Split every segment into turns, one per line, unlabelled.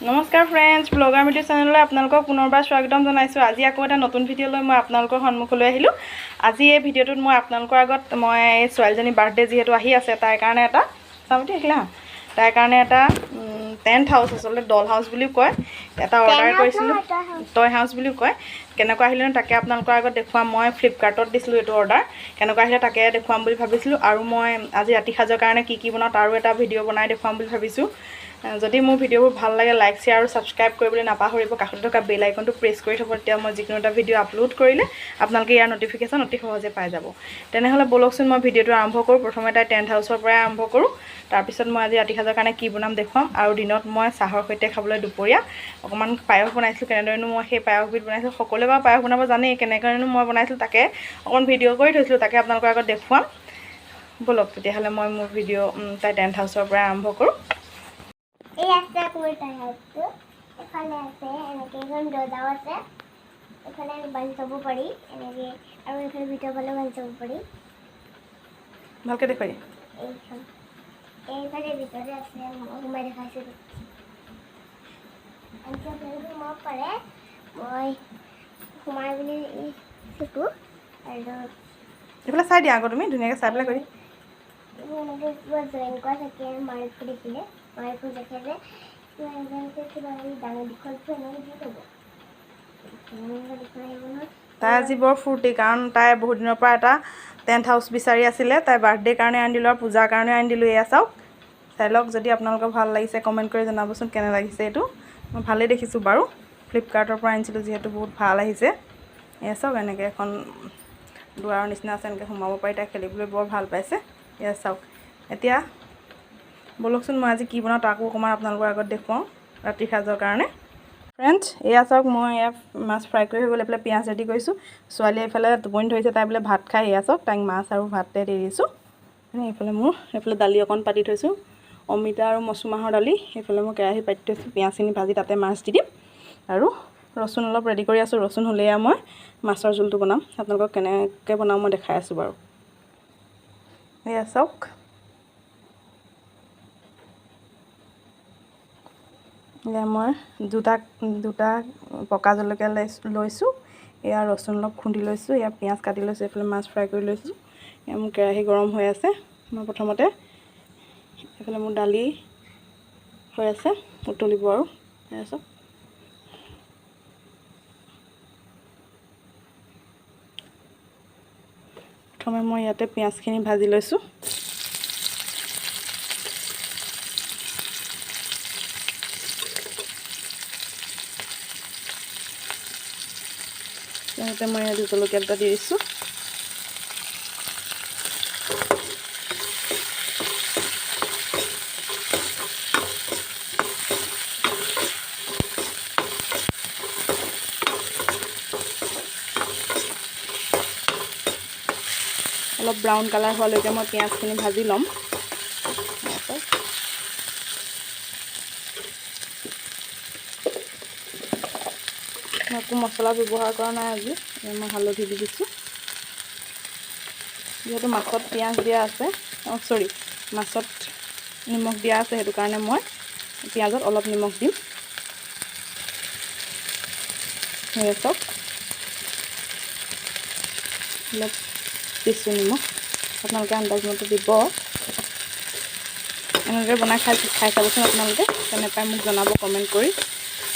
নমস্কাৰ friends, blogger media চেনেললৈ আপোনালোকক পুনৰবাৰ স্বাগতম জনাইছোঁ। আজি আকৌ এটা নতুন ভিডিঅ' লৈ মই আপোনালোকৰ সন্মুখলৈ আহিলোঁ। আজি এই ভিডিঅ'টোত মই আপোনালোকৰ আগত মই ছোৱালীজনী বাৰ্থডে যিহেতু আহি আছে, তাইৰ কাৰণে এটা চামতি আহিলা তাইৰ কাৰণে এটা টেণ্ট হাউচ, আচলতে ডল হাউচ বুলিও কয়, এটা অৰ্ডাৰ কৰিছিলোঁ। টয় হাউচ বুলিও কয়। কেনেকুৱা আহিলে তাকে আপোনালোকৰ আগত দেখুৱাম। মই ফ্লিপকাৰ্টত দিছিলোঁ এইটো অৰ্ডাৰ। কেনেকুৱা আহিলে তাকে দেখুৱাম বুলি ভাবিছিলোঁ। আৰু মই আজি ৰাতি সাজৰ কাৰণে কি বনাওঁ তাৰো এটা ভিডিঅ' বনাই দেখুৱাম বুলি ভাবিছোঁ। যদি মোৰ ভিডিঅ'বোৰ ভাল লাগে, লাইক শ্বেয়াৰ আৰু ছাবস্ক্ৰাইব কৰিবলৈ নাপাহৰিব। কাষতে থকা বেল আইকনটো প্ৰেছ কৰি থ'ব, তেতিয়া মই যিকোনো এটা ভিডিঅ' আপলোড কৰিলে আপোনালোকে ইয়াৰ ন'টিফিকেশ্যন অতি সহজে পাই যাব। তেনেহ'লে ব'লকচোন মই ভিডিঅ'টো আৰম্ভ কৰোঁ। প্ৰথমে তাই টেণ্ট হাউচৰ পৰাই আৰম্ভ কৰোঁ। তাৰপিছত মই আজি ৰাতি সাজৰ কাৰণে কি বনাম দেখুৱাম। আৰু দিনত মই চাহৰ সৈতে খাবলৈ দুপৰীয়া অকণমান পায়স বনাইছিলোঁ। কেনেদৰেনো মই সেই পায়সবিধ বনাইছিলোঁ, সকলোৱে বাৰু পায়স বনাব জানেই, কেনেকৈনো মই বনাইছিলোঁ তাকে অকণ ভিডিঅ' কৰি থৈছিলোঁ, তাকে আপোনালোকৰ আগত দেখুৱাম। ব'লক তেতিয়াহ'লে মই মোৰ ভিডিঅ' তাই টেণ্ট হাউচৰ পৰাই আৰম্ভ কৰোঁ।
এই আছে মোৰ টেণ্ট হাউচটো। এফালে আছে এনেকৈ এখন দৰ্জাও আছে, এফালে বান্ধি থ'ব পাৰি এনেকৈ, আৰু এইফালে ভিতৰ ফালেও বান্ধি থ'ব পাৰি।
ভালকৈ দেখুৱাই
এইখন এইফালে ভিতৰতে আছে, মই সোমাই দেখাইছিলোঁ। সোমাব পাৰে, মই সোমাই বুলি শিকোঁ। আৰু
এইফালে চাই দিয়া আকৌ, তুমি ধুনীয়াকৈ চাই পেলাই কৰি
এনেকৈ কিবা জইন কৰা থাকে, মাৰ্কটো দেখিলে মাৰ্কটো দেখে যে কিবা এনেকৈ কিবা ডাঙৰ দীঘলটো এনেকৈ দি থ'ব।
তাই আজি বৰ ফূৰ্তি, কাৰণ তাই বহুত দিনৰ পৰা এটা টেণ্ট হাউচ বিচাৰি আছিলে। তাই বাৰ্থডে কাৰণে আনি দিলোঁ আৰু পূজাৰ কাৰণে আনি দিলোঁ। এয়া চাওক, চাই লওক। যদি আপোনালোকৰ ভাল লাগিছে কমেণ্ট কৰি জনাবচোন কেনে লাগিছে। এইটো মই ভালেই দেখিছোঁ বাৰু, ফ্লিপকাৰ্টৰ পৰা আনিছিলোঁ যিহেতু বহুত ভাল আহিছে। এয়া চাওক, এনেকৈ এখন দুৱাৰৰ নিচিনা আছে, এনেকৈ সোমাব পাৰি। তাই খেলিবলৈ বৰ ভাল পাইছে। এয়া চাওক। এতিয়া ব'লকচোন মই আজি কি বনাওঁ তাকো অকণমান আপোনালোকৰ আগত দেখুৱাওঁ ৰাতিৰ সাজৰ কাৰণে। ফ্ৰেণ্ডছ, এয়া চাওক, মই এয়া মাছ ফ্ৰাই কৰি হৈ গ'ল। এইফালে পিঁয়াজ ৰেডি কৰিছোঁ। ছোৱালীয়ে এইফালে টোপনি ধৰিছে, তাই বোলে ভাত খাই। এয়া চাওক, তাইক মাছ আৰু ভাতে দি দিছোঁ। এইফালে দালি অকণ পাতি থৈছোঁ, অমিতা আৰু মচুমাহৰ দালি। এইফালে মই কেৰাহী পাতি থৈছোঁ, পিঁয়াজখিনি ভাজি তাতে মাছ দি দিম। আৰু ৰচুন অলপ ৰেডি কৰি আছোঁ। ৰচুন হ'লেই মই মাছৰ জোলটো বনাম। আপোনালোকক কেনেকৈ বনাওঁ মই দেখাই আছোঁ বাৰু। এয়া চাওক, এয়া মই দুটা পকা জলকীয়া লৈছোঁ। এয়া ৰচুন অলপ খুন্দি লৈছোঁ। এয়া পিঁয়াজ কাটি লৈছোঁ। এইফালে মাছ ফ্ৰাই কৰি লৈছোঁ। এয়া মোৰ কেৰাহী গৰম হৈ আছে। মই প্ৰথমতে এইফালে মোৰ দালি হৈ আছে, উতলিব আৰু। এয়া চাওক, প্ৰথমে মই ইয়াতে পিঁয়াজখিনি ভাজি লৈছোঁ। ইয়াতে মই ইয়াত জলকীয়া এটা দি দিছোঁ। অলপ ব্ৰাউন কালাৰ হোৱালৈকে মই পিঁয়াজখিনি ভাজি ল'ম। মই একো মছলা ব্যৱহাৰ কৰা নাই আজি। মই হালধি দি দিছোঁ, যিহেতু মাছত পিঁয়াজ দিয়া আছে। মাছত নিমখ দিয়া আছে, সেইটো কাৰণে মই পিঁয়াজত অলপ নিমখ দিম। সেয়ে চাওক, অলপ দিছোঁ নিমখ, আপোনালোকে আন্দাজমতে দিব। এনেদৰে বনাই খাই চাবচোন আপোনালোকে, কেনে পাই মোক জনাব কমেণ্ট কৰি।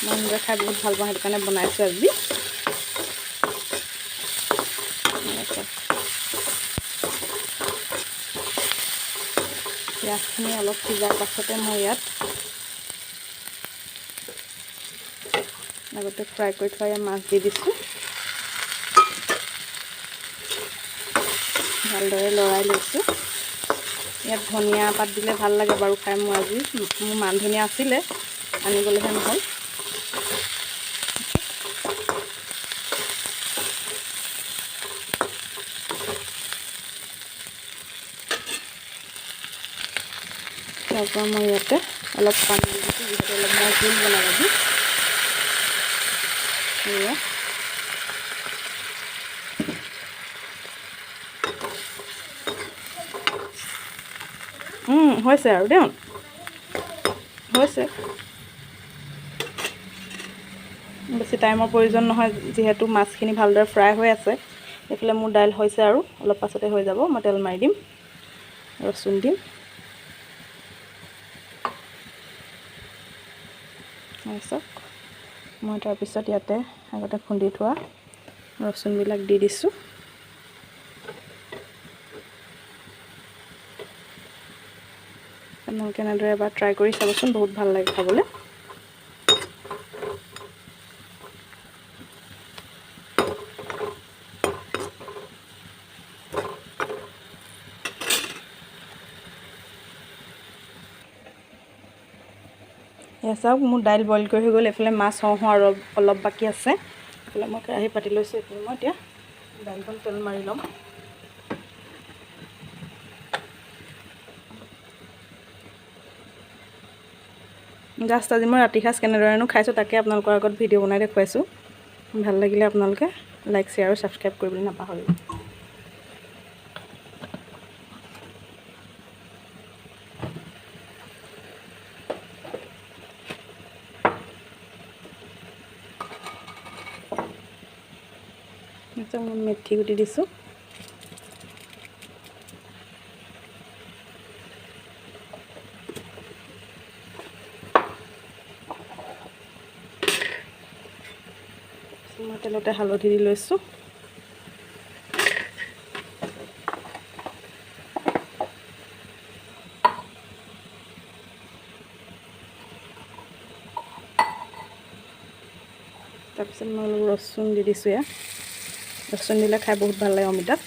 মই এনেদৰে খাই বহুত ভাল পাওঁ, সেইটো কাৰণে বনাইছোঁ আজি। পিঁয়াজখিনি অলপ সিজাৰ পাছতে মই ইয়াত আগতে ফ্ৰাই কৰি থোৱা মাছ দি দিছোঁ। ভালদৰে লৰাই লৈছোঁ। ইয়াত ধনিয়া পাত দিলে ভাল লাগে বাৰু খাই। মোৰ মান ধনিয়া আছিলে, আনিবলৈহে নহ'ল। তাৰপৰা মই ইয়াতে অলপ পানী দি দিছোঁ, যিহেতু অলপ মই জোল বনাম আজি। এয়া হৈছে আৰু দেই, হৈছে। বেছি টাইমৰ প্ৰয়োজন নহয় যিহেতু মাছখিনি ভালদৰে ফ্ৰাই হৈ আছে। এইফালে মোৰ দাইল হৈছে আৰু অলপ পাছতে হৈ যাব। মই তেল মাৰি দিম, ৰচুন দিম। চাওক, মই তাৰপিছত ইয়াতে আগতে খুন্দি থোৱা ৰচুনবিলাক দি দিছোঁ। আপোনালোকে এনেদৰে এবাৰ ট্ৰাই কৰি চাবচোন, বহুত ভাল লাগে খাবলৈ। এয়া চাওক, মোৰ দাইল বইল কৰি হৈ গ'ল। এইফালে মাছ হওঁ আৰু অলপ বাকী আছে। এইফালে মই কেৰাহী পাতি লৈছোঁ। এইফালে মই এতিয়া দাইলখন তেল মাৰি ল'ম। জাষ্ট আজি মই ৰাতি সাঁজ কেনেদৰেনো খাইছোঁ তাকে আপোনালোকৰ আগত ভিডিঅ' বনাই দেখুৱাইছোঁ। ভাল লাগিলে আপোনালোকে লাইক, শ্বেয়াৰ আৰু ছাবস্ক্ৰাইব কৰিবলৈ নাপাহৰিব। মই মেথি গুটি দিছোঁ। মই তেলতে হালধি দি লৈছোঁ। তাৰপিছত মই অলপ ৰচুন দি দিছোঁ। এয়া ৰচুন দিলে খাই বহুত ভাল লাগে অমিতাত।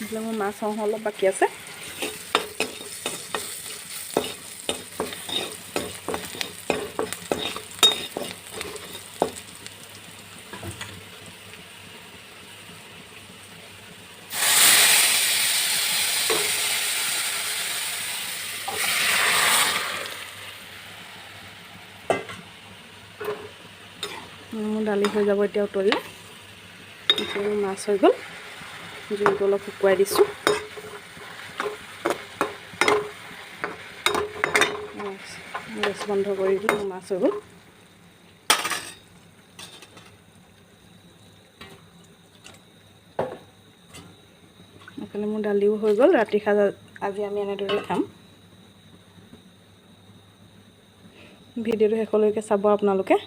এইফালে মোৰ মাছ হওঁ অলপ বাকী আছে। মোৰ দালি হৈ যাব এতিয়া উতলি। মোৰ মাছ হৈ গ'ল। জুইটো অলপ শুকুৱাই দিছোঁ। গেছ বন্ধ কৰি দিলোঁ। মোৰ মাছ হৈ গ'ল। এইফালে মোৰ দালিও হৈ গ'ল। ৰাতি সাঁজ আজি আমি এনেদৰে খাম। ভিডিঅ'টো শেষলৈকে চাব আপোনালোকে।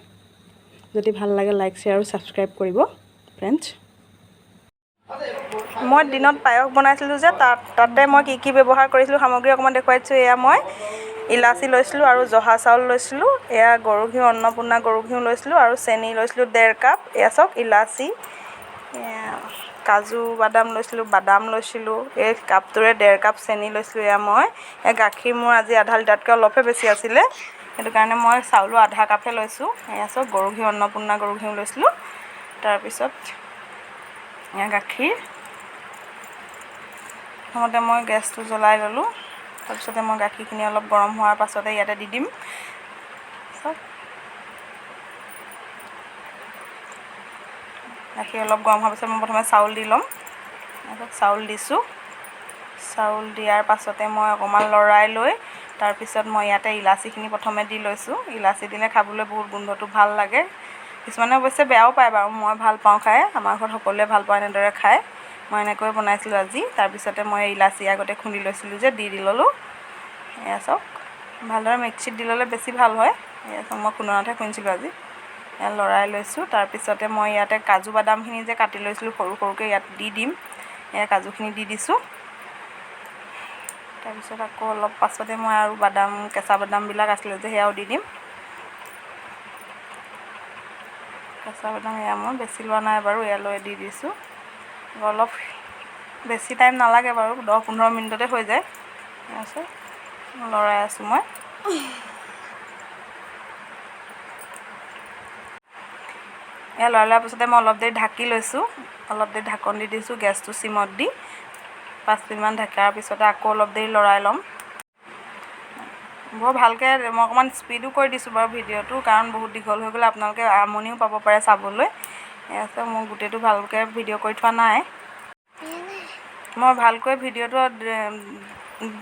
যদি ভাল লাগে লাইক, শ্বেয়াৰ আৰু ছাবস্ক্ৰাইব কৰিব ফ্ৰেণ্ডছ। মই দিনত পায়স বনাইছিলোঁ যে তাতে মই কি ব্যৱহাৰ কৰিছিলোঁ সামগ্ৰী অকণমান দেখুৱাইছোঁ। এয়া মই ইলাচি লৈছিলোঁ আৰু জহা চাউল লৈছিলোঁ। এয়া গৰু ঘিউ, অন্নপূৰ্ণা গৰু ঘিউ লৈছিলোঁ আৰু চেনি লৈছিলোঁ 1.5 কাপ। এয়া চাওক, ইলাচি, কাজু বাদাম লৈছিলোঁ, বাদাম লৈছিলোঁ। এই কাপটোৰে 1.5 কাপ চেনি লৈছিলোঁ। এয়া মই গাখীৰ মোৰ আজি আধা লিটাৰতকৈ অলপহে বেছি আছিলে, সেইটো কাৰণে মই চাউলো আধা কাপহে লৈছোঁ। এয়া চাওক, গৰু ঘিউ, অন্নপূৰ্ণা গৰু ঘিউ লৈছিলোঁ। তাৰপিছত এয়া গাখীৰ। প্ৰথমতে মই গেছটো জ্বলাই ল'লোঁ। তাৰপিছতে মই গাখীৰখিনি অলপ গৰম হোৱাৰ পাছতে ইয়াতে দি দিম। গাখীৰ অলপ গৰম হোৱাৰ পাছত মই প্ৰথমে চাউল দি ল'ম। তাৰপিছত চাউল দিছোঁ। চাউল দিয়াৰ পাছতে মই অকণমান লৰাই লৈ তাৰপিছত মই ইয়াতে ইলাচিখিনি প্ৰথমে দি লৈছোঁ। ইলাচি দিলে খাবলৈ বহুত গোন্ধটো ভাল লাগে। কিছুমানে অৱশ্যে বেয়াও পায় বাৰু, মই ভাল পাওঁ খাই। আমাৰ ঘৰত সকলোৱে ভাল পাওঁ এনেদৰে খাই। মই এনেকৈ বনাইছিলোঁ আজি। তাৰপিছতে মই ইলাচি আগতে খুন্দি লৈছিলোঁ যে দি ল'লোঁ। এয়া চাওক, ভালদৰে মিক্সিত দি ল'লে বেছি ভাল হয়। এয়া চাওক, মই খুন্দনাতহে খুন্দিছিলোঁ আজি। এয়া লৰাই লৈছোঁ। তাৰপিছতে মই ইয়াতে কাজু বাদামখিনি যে কাটি লৈছিলোঁ সৰু সৰুকৈ ইয়াত দি দিম। এয়া কাজুখিনি দি দিছোঁ। তাৰপিছত আকৌ অলপ পাছতে মই আৰু কেঁচা বাদামবিলাক আছিলে যে সেয়াও দি দিম। কেঁচা বাদাম এয়া মই বেছি লোৱা নাই বাৰু, ইয়ালৈ দি দিছোঁ। অলপ বেছি টাইম নালাগে বাৰু, 10-15 মিনিটতে হৈ যায়। তাৰপিছত লৰাই আছোঁ মই। এয়া লৰাই লোৱাৰ পিছতে মই অলপ দেৰি ঢাকি লৈছোঁ। অলপ দেৰি ঢাকন দি দিছোঁ গেছটো চিমত দি। 5 মিনিটমান ঢাকাৰ পিছতে আকৌ অলপ দেৰি লৰাই ল'ম। বৰ ভালকৈ মই অকণমান স্পীডো কৰি দিছোঁ বাৰু ভিডিঅ'টো, কাৰণ বহুত দীঘল হৈ গ'লে আপোনালোকে আমনিও পাব পাৰে চাবলৈ। এয়া মই গোটেইটো ভালকৈ ভিডিঅ' কৰি থোৱা নাই। মই ভালকৈ ভিডিঅ'টো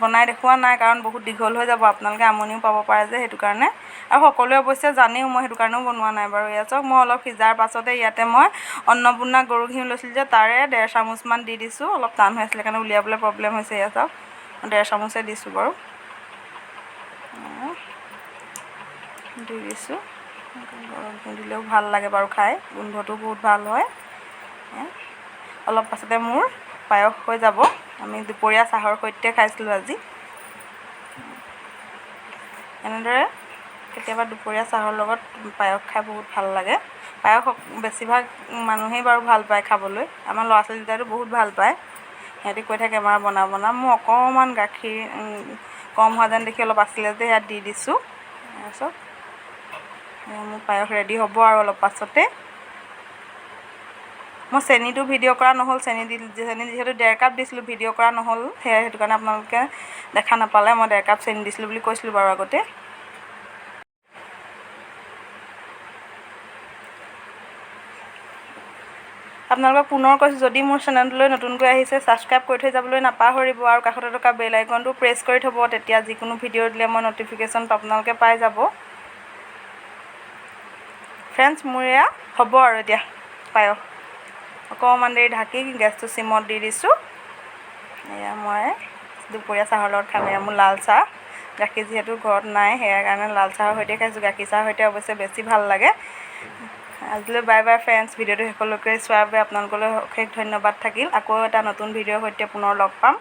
বনাই দেখুওৱা নাই, কাৰণ বহুত দীঘল হৈ যাব, আপোনালোকে আমনিও পাব পাৰে যে, সেইটো কাৰণে। আৰু সকলোৱে অৱশ্যে জানেও, মই সেইটো কাৰণেও বনোৱা নাই বাৰু। এয়া চাওক, মই অলপ সিজাৰ পাছতে ইয়াতে মই অন্নপূৰ্ণা গৰু ঘিউ লৈছিলোঁ যে, তাৰে 1.5 চামুচমান দি দিছোঁ। অলপ টান হৈ আছিলে কাৰণে উলিয়াবলৈ প্ৰব্লেম হৈছে। এয়া চাওক, 1.5 চামুচে দিছোঁ বাৰু, দি দিছোঁ। গৰম ঘিউ দিলেও ভাল লাগে বাৰু খাই, গোন্ধটো বহুত ভাল হয়। অলপ পাছতে মোৰ পায়স হৈ যাব। আমি দুপৰীয়া চাহৰ সৈতে খাইছিলোঁ আজি। এনেদৰে কেতিয়াবা দুপৰীয়া চাহৰ লগত পায়স খাই বহুত ভাল লাগে। পায়স বেছিভাগ মানুহেই বাৰু ভাল পায় খাবলৈ। আমাৰ ল'ৰা ছোৱালীকেইটাইতো বহুত ভাল পায়। সিহঁতি কৈ থাকে মা বনা বনা। মোৰ অকণমান গাখীৰ কম হোৱা যেন দেখি অলপ আছিলে যে, ইয়াত দি দিছোঁ। তাৰপিছত মোৰ পায়স ৰেডি হ'ব আৰু অলপ পাছতে। মই চেনিটো ভিডিঅ' কৰা নহ'ল, চেনি যিহেতু 1.5 কাপ দিছিলোঁ, ভিডিঅ' কৰা নহ'ল, সেইটো কাৰণে আপোনালোকে দেখা নাপালে। মই 1.5 কাপ চেনি দিছিলোঁ বুলি কৈছিলোঁ বাৰু আগতে। আপোনালোকক পুনৰ কৈছোঁ, যদি মোৰ চেনেলটোলৈ নতুনকৈ আহিছে, ছাবস্ক্ৰাইব কৰি থৈ যাবলৈ নাপাহৰিব, আৰু কাষতে থকা বেল আইকনটো প্ৰেছ কৰি থ'ব। তেতিয়া যিকোনো ভিডিঅ' দিলে মই ন'টিফিকেশ্যন আপোনালোকে পাই যাব। ফ্ৰেণ্ডছ, মোৰ এয়া হ'ব আৰু এতিয়া পায়স। অকণমান দেৰি ঢাকি গেছটো চিমত দি দিছোঁ। এয়া মই দুপৰীয়া চাহৰ লগত খাম। এয়া মোৰ লাল চাহ, গাখীৰ যিহেতু ঘৰত নাই, সেয়াৰ কাৰণে লাল চাহৰ সৈতে খাইছোঁ। গাখীৰ চাহৰ সৈতে অৱশ্যে বেছি ভাল লাগে। আজিলৈ বাই বাই ফ্ৰেণ্ডছ। ভিডিঅ'টো শেষলৈকে চোৱাৰ বাবে আপোনালোকলৈ অশেষ ধন্যবাদ থাকিল। আকৌ এটা নতুন ভিডিঅ'ৰ সৈতে পুনৰ লগ পাম।